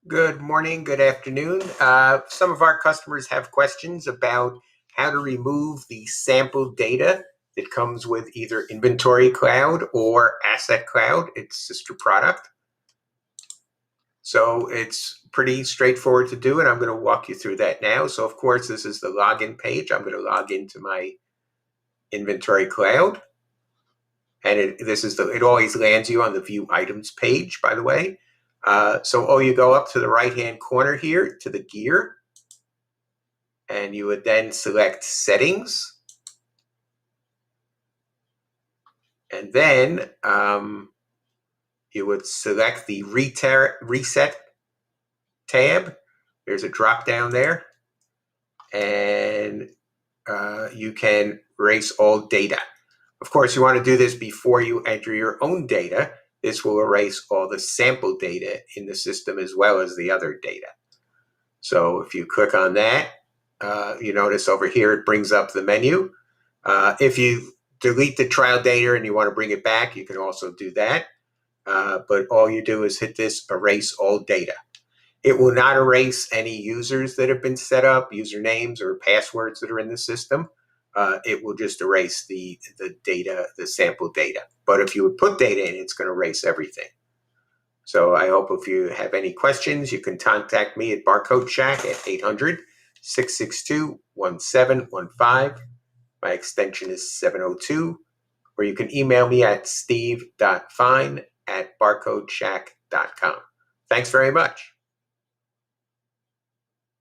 Good morning, good afternoon. Some of our customers have questions about how to remove the sample data that comes with either InventoryCloud or AssetCloud, its sister product. So it's pretty straightforward to do, and I'm going to walk you through that now. So of course, this is the login page. I'm going to log into my InventoryCloud. And it always lands you on the View Items page, by the way. So you go up to the right-hand corner here to the gear, and you would then select Settings. And then you would select the Reset tab. There's a drop down there. And you can erase all data. Of course, you want to do this before you enter your own data. This will erase all the sample data in the system as well as the other data. So if you click on that, you notice over here it brings up the menu. If you delete the trial data and you want to bring it back, you can also do that. But all you do is hit this Erase All Data. It will not erase any users that have been set up, usernames or passwords that are in the system. It will just erase the data, the sample data. But if you would put data in, it's going to erase everything. So I hope if you have any questions, you can contact me at Barcode Shack at 800-662-1715. My extension is 702. Or you can email me at steve.fine@barcodeshack.com. Thanks very much.